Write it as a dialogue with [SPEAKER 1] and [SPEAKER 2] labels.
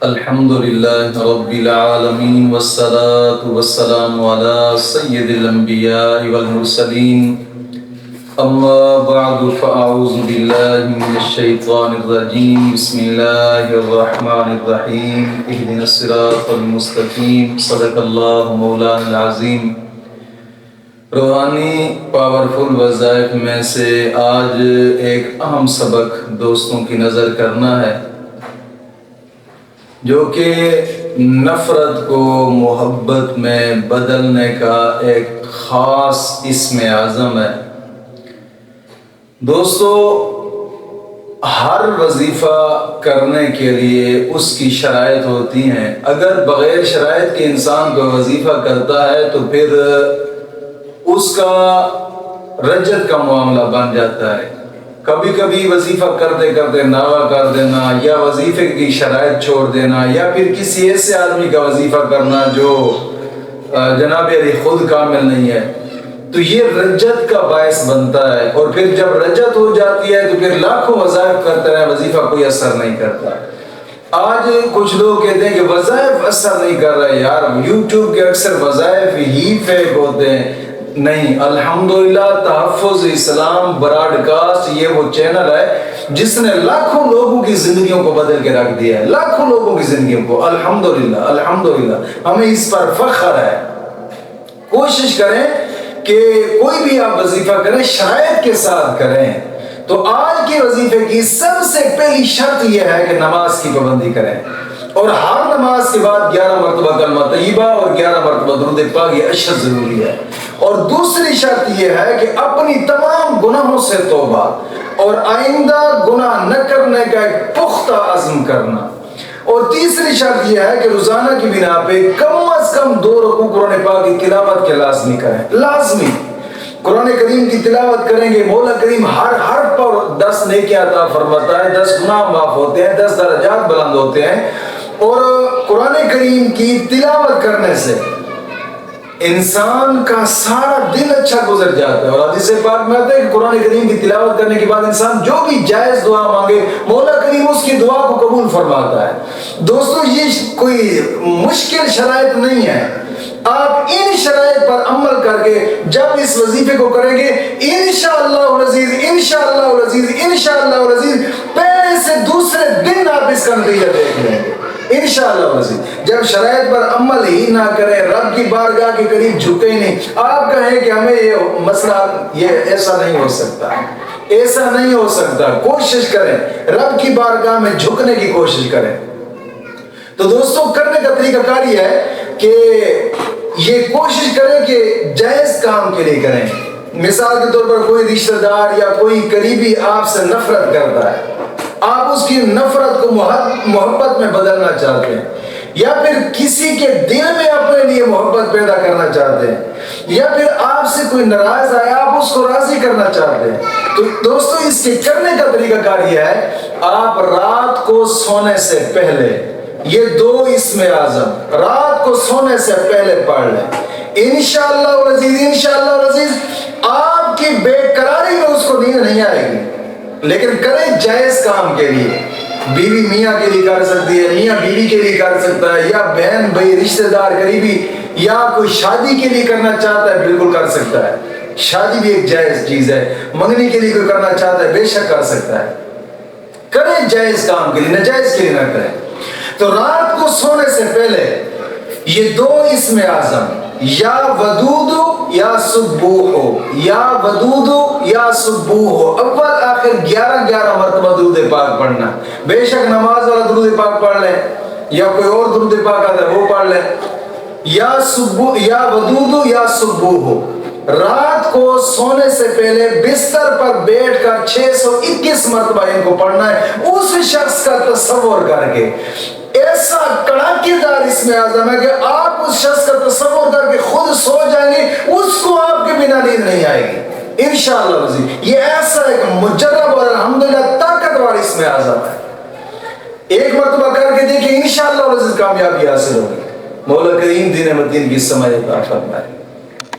[SPEAKER 1] الحمد لله رب العالمين والصلاة والسلام على سيد الأنبياء والمرسلين أما بعد فأعوذ بالله من الشيطان الرجيم بسم الله الرحمن الرحيم اهدنا الصراط المستقيم صدق الله مولانا العظيم۔ روحانی پاورفل وظائف میں سے آج ایک اہم سبق دوستوں کی نظر کرنا ہے جو کہ نفرت کو محبت میں بدلنے کا ایک خاص اسم اعظم ہے۔ دوستو، ہر وظیفہ کرنے کے لیے اس کی شرائط ہوتی ہیں۔ اگر بغیر شرائط کے انسان کو وظیفہ کرتا ہے تو پھر اس کا رجت کا معاملہ بن جاتا ہے۔ کبھی کبھی وظیفہ کرتے کرتے ناغہ کر دینا یا وظیفے کی شرائط چھوڑ دینا یا پھر کسی ایسے آدمی کا وظیفہ کرنا جو جناب علی خود کامل نہیں ہے، تو یہ رجت کا باعث بنتا ہے۔ اور پھر جب رجت ہو جاتی ہے تو پھر لاکھوں وظائف کرتے رہے، وظیفہ کوئی اثر نہیں کرتا۔ آج کچھ لوگ کہتے ہیں کہ وظائف اثر نہیں کر رہے، یار یوٹیوب کے اکثر وظائف ہی فیک ہوتے ہیں۔ نہیں، الحمدللہ تحفظ اسلام براڈ کاسٹ یہ وہ چینل ہے جس نے لاکھوں لوگوں کی زندگیوں کو بدل کے رکھ دیا ہے، لاکھوں لوگوں کی زندگیوں کو۔ الحمدللہ الحمدللہ ہمیں اس پر فخر ہے۔ کوشش کریں کہ کوئی بھی آپ وظیفہ کریں شرائط کے ساتھ کریں۔ تو آج کے وظیفے کی سب سے پہلی شرط یہ ہے کہ نماز کی پابندی کریں، اور ہر نماز کے بعد 11 مرتبہ کلمہ طیبہ اور 11 مرتبہ درود پاک، یہ اشد ضروری ہے۔ اور دوسری شرط یہ ہے کہ اپنی تمام گناہوں سے توبہ اور آئندہ گناہ نہ کرنے کا ایک پختہ عزم کرنا۔ اور تیسری شرط یہ ہے کہ روزانہ کی بنا پہ کم از کم 2 رکوع قرآن پاک کی تلاوت کے لازمی کریں، لازمی۔ قرآن کریم کی تلاوت کریں گے، مولا کریم ہر حرف پر 10 نیکیاں عطا فرماتا ہے، 10 گناہ معاف ہوتے ہیں، 10 درجات بلند ہوتے ہیں۔ اور قرآن کریم کی تلاوت کرنے سے انسان کا سارا دن اچھا گزر جاتا ہے۔ اور حدیث پاک میں آتا ہے کہ قرآن کریم کی تلاوت کرنے کے بعد انسان جو بھی جائز دعا مانگے مولا کریم اس کی دعا کو قبول فرماتا ہے۔ دوستو، یہ کوئی مشکل شرائط نہیں ہے۔ آپ ان شرائط پر عمل کر کے جب اس وظیفے کو کریں گے انشاءاللہ العزیز انشاءاللہ العزیز انشاءاللہ العزیز پہلے سے دوسرے دن آپ اس کا نتیجہ دیکھ لیں گے انشاءاللہ العزیز۔ جب شرائط پر عمل ہی نہ کریں، رب کی بارگاہ کے قریب جھکے ہی نہیں، آپ کہیں کہ ہمیں یہ مسئلہ یہ ایسا نہیں ہو سکتا، ایسا نہیں ہو سکتا، کوشش کریں، رب کی بارگاہ میں جھکنے کی کوشش کریں۔ تو دوستو، کرنے کا طریقہ کار یہ ہے کہ یہ کوشش کریں کہ جائز کام کے لیے کریں۔ مثال کے طور پر کوئی رشتہ دار یا کوئی قریبی آپ سے نفرت کرتا ہے، آپ اس کی نفرت کو محبت میں بدلنا چاہتے ہیں، یا پھر کسی کے دل میں اپنے لیے محبت پیدا کرنا چاہتے ہیں، یا پھر آپ سے کوئی ناراض آیا آپ اس کو راضی کرنا چاہتے ہیں، تو دوستو اس کے کرنے کا طریقہ کار یہ ہے، آپ رات کو سونے سے پہلے یہ 2 اسم اعظم رات کو سونے سے پہلے پڑھ لیں انشاءاللہ العزیز انشاءاللہ العزیز۔ آپ کی بے قراری میں اس کو نیند نہیں آئے گی، لیکن کریں جائز کام کے لیے۔ بیوی میاں کے لیے کر سکتی ہے، میاں بیوی کے لیے کر سکتا ہے، یا بہن بھائی رشتہ دار قریبی یا کوئی شادی کے لیے کرنا چاہتا ہے بالکل کر سکتا ہے، شادی بھی ایک جائز چیز ہے۔ منگنی کے لیے کوئی کرنا چاہتا ہے بے شک کر سکتا ہے۔ کریں جائز کام کے لیے، ناجائز کے لیے نہ کریں۔ تو رات کو سونے سے پہلے یہ 2 اسم اعظم یا ودود یا سبوح، یا ودود یا سبوح، اول آخر 11 مرتبہ درود پاک پڑھنا۔ بے شک نماز والا درود پاک پڑھ لیں یا کوئی اور درود پاک آتا ہے وہ پڑھ لیں۔ یا سبوح یا ودود یا سبوح، رات کو سونے سے پہلے بستر پر بیٹھ کر 621 مرتبہ ان کو پڑھنا ہے، اس شخص کا تصور کر کے۔ ایسا کڑاکے دار اسم اعظم ہے کہ آپ اس شخص کا تصور کر کے خود سو جائیں گے، اس کو آپ کے بنا نیند نہیں آئے گی انشاءاللہ العزیز۔ یہ ایسا ایک مجرب اور الحمدللہ طاقتور اسم اعظم ہے۔ ایک مرتبہ کر کے دیکھیں انشاءاللہ العزیز کامیابی حاصل ہوگی۔ مولا کریم دین متین کی سمجھ عطا فرمائے۔